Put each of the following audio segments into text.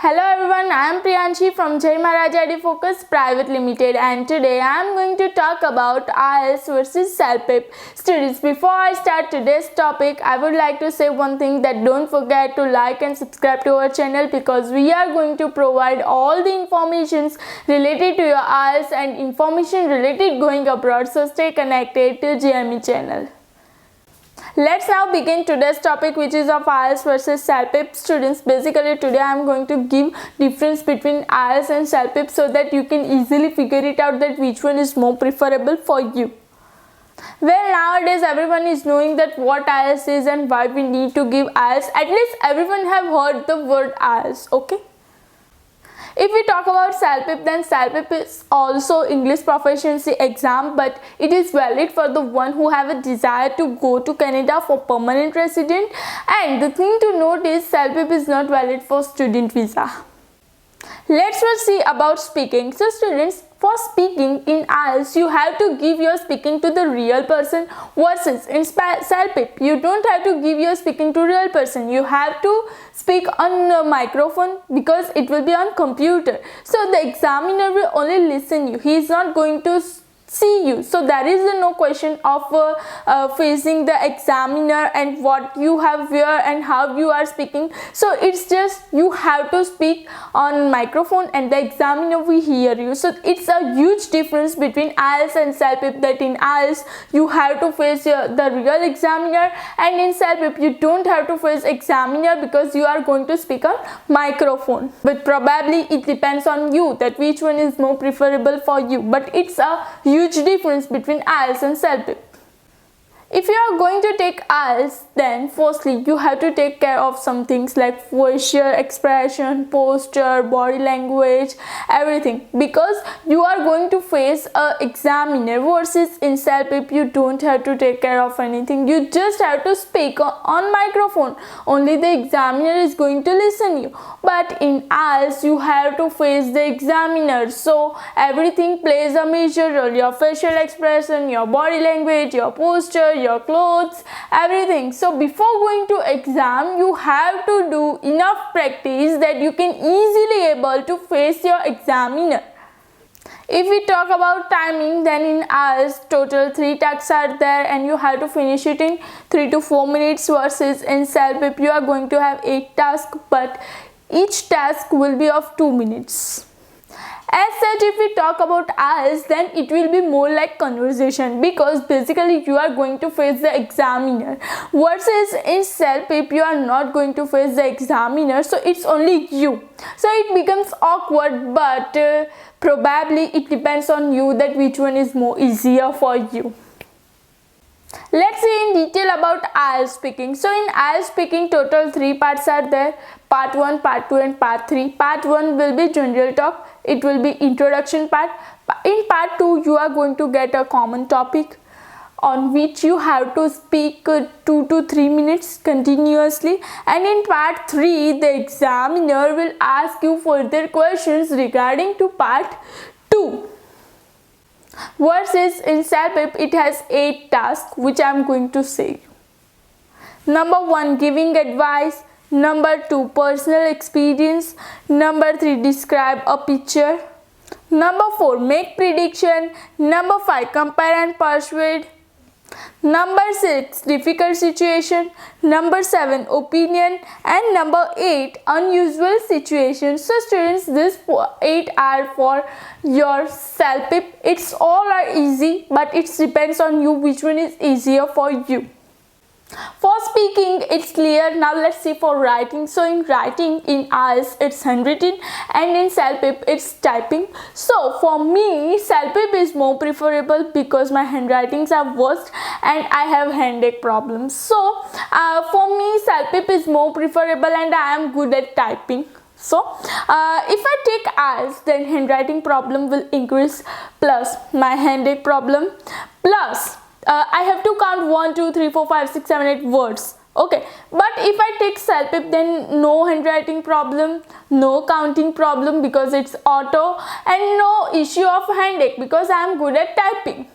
Hello everyone, I am Priyanshi from Jai Maharaj ID Focus Private Limited, and today I am going to talk about IELTS versus CELPIP. Students, before I start today's topic, I would like to say one thing, that don't forget to like and subscribe to our channel, because we are going to provide all the informations related to your IELTS and information related going abroad, so stay connected to JME channel. Let's now begin today's topic, which is of IELTS versus CELPIP. Students, basically today I am going to give difference between IELTS and CELPIP so that you can easily figure it out that which one is more preferable for you. Well, nowadays everyone is knowing that what IELTS is and why we need to give IELTS. At least everyone have heard the word IELTS, okay? If we talk about CELPIP, then CELPIP is also English proficiency exam, but it is valid for the one who have a desire to go to Canada for permanent resident. And the thing to note is CELPIP is not valid for student visa. Let's first see about speaking. So students, for speaking in IELTS, you have to give your speaking to the real person, versus in CELPIP, you don't have to give your speaking to real person. You have to speak on a microphone because it will be on computer. So the examiner will only listen you. He is not going to see you, so there is no question of facing the examiner and what you have where and how you are speaking. So it's just you have to speak on microphone and the examiner will hear you. So it's a huge difference between IELTS and CELPIP, that in IELTS you have to face the real examiner, and in CELPIP you don't have to face examiner because you are going to speak on microphone. But probably it depends on you that which one is more preferable for you, but it's a huge difference between IELTS and CELPIP. If you are going to take IELTS, then firstly you have to take care of some things like facial expression, posture, body language, everything, because you are going to face a examiner, versus in CELPIP you don't have to take care of anything. You just have to speak on microphone. Only the examiner is going to listen you. But in IELTS you have to face the examiner, so everything plays a major role. Your facial expression, your body language, your posture, your clothes, everything. So before going to exam, you have to do enough practice that you can easily able to face your examiner. If we talk about timing, then in IELTS total 3 tasks are there and you have to finish it in 3 to 4 minutes, versus in CELPIP you are going to have 8 tasks, but each task will be of 2 minutes. As such, if we talk about IELTS, then it will be more like conversation, because basically you are going to face the examiner, versus in CELPIP you are not going to face the examiner, so it's only you. So it becomes awkward, but probably it depends on you that which one is more easier for you. Let's see in detail about IELTS speaking. So in IELTS speaking total 3 parts are there: part 1, part 2 and part 3. Part 1 will be general talk. It will be introduction part. In part 2 you are going to get a common topic on which you have to speak 2 to 3 minutes continuously, and in part 3 the examiner will ask you further questions regarding to part 2. Versus in CELPIP it has 8 tasks, which I am going to say. Number 1, giving advice. Number 2, personal experience. Number 3, describe a picture. Number 4, make prediction. Number 5, compare and persuade. Number 6, difficult situation. Number 7, opinion. And number 8, unusual situation. So students, these 8 are for your CELPIP. It's all are easy, but it depends on you which one is easier for you. For speaking it's clear. Now let's see for writing. So in writing in IELTS it's handwritten, and in CELPIP it's typing. So for me CELPIP is more preferable because my handwritings are worst and I have handache problems. So for me CELPIP is more preferable and I am good at typing. So if I take IELTS, then handwriting problem will increase, plus my handache problem, plus I have to count 1, 2, 3, 4, 5, 6, 7, 8 words. Okay, but if I take CELPIP, then no handwriting problem, no counting problem because it's auto, and no issue of handache because I am good at typing.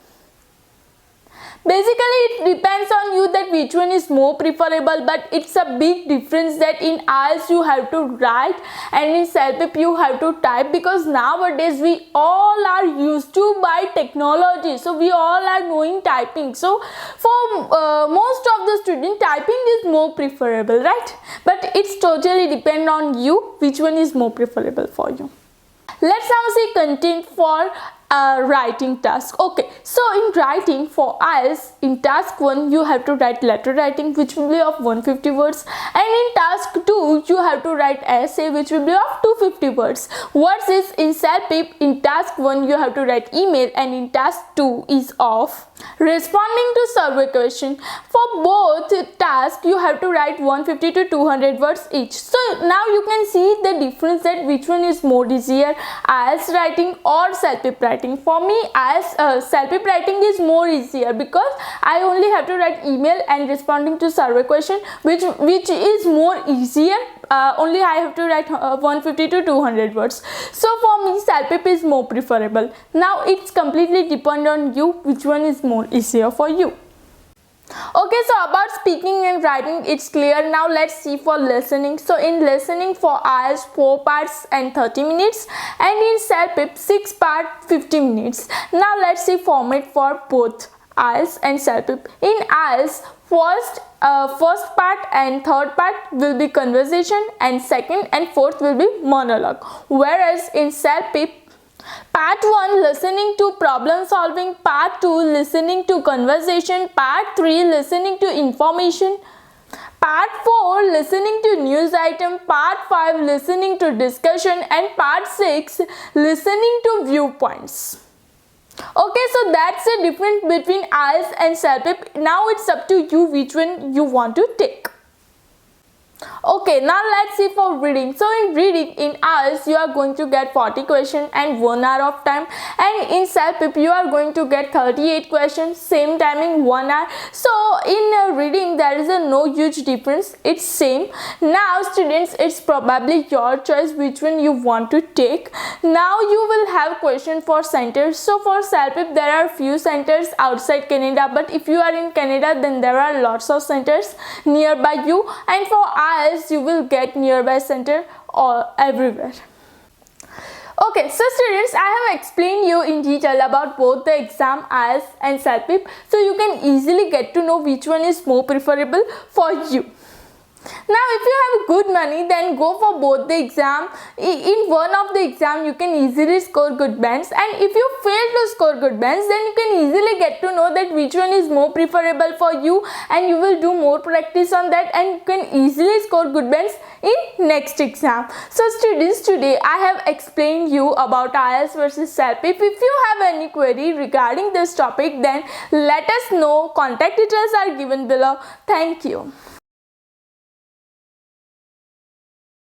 Basically it depends on you that which one is more preferable, but it's a big difference that in IELTS you have to write and in CELPIP you have to type, because nowadays we all are used to by technology, so we all are knowing typing. So for most of the student, typing is more preferable, right? But it's totally depend on you which one is more preferable for you. Let's now see content for writing task. Okay, so in writing for IELTS, in task 1 you have to write letter writing, which will be of 150 words, and in task 2 you have to write essay, which will be of 250 words. What is in CELPIP, in task 1 you have to write email, and in task 2 is of responding to survey question. For both tasks you have to write 150 to 200 words each. So now you can see the difference, that which one is more easier, IELTS writing or CELPIP writing. For me, CELPIP writing is more easier, because I only have to write email and responding to survey question, which is more easier. Only I have to write 150 to 200 words. So for me, CELPIP is more preferable. Now it's completely depend on you which one is more easier for you. Okay, so about speaking and writing it's clear. Now let's see for listening. So in listening for IELTS 4 parts and 30 minutes, and in CELPIP 6 part 50 minutes. Now let's see format for both IELTS and CELPIP. In IELTS, first part and third part will be conversation, and second and fourth will be monologue. Whereas in CELPIP, part 1 listening to problem solving, part 2 listening to conversation, part 3 listening to information, part 4 listening to news item, part 5 listening to discussion, and part 6 listening to viewpoints. Okay, so that's the difference between IELTS and CELPIP. Now it's up to you which one you want to take. Okay, now let's see for reading. So in reading, in IELTS you are going to get 40 questions and 1 hour of time, and in CELPIP you are going to get 38 questions, same timing 1 hour. So in reading there is no huge difference, it's same. Now students, it's probably your choice which one you want to take. Now you will have question for centers. So for CELPIP there are few centers outside Canada, but if you are in Canada then there are lots of centers nearby you, and for IELTS you will get nearby center or everywhere. Okay, so students, I have explained you in detail about both the exam IELTS and CELPIP, so you can easily get to know which one is more preferable for you. Now if you have good money, then go for both the exam. In one of the exam you can easily score good bands, and if you fail to score good bands, then you can easily get to know that which one is more preferable for you, and you will do more practice on that, and you can easily score good bands in next exam. So students, today I have explained you about IELTS versus CELPIP. If you have any query regarding this topic, then let us know. Contact details are given below. Thank you.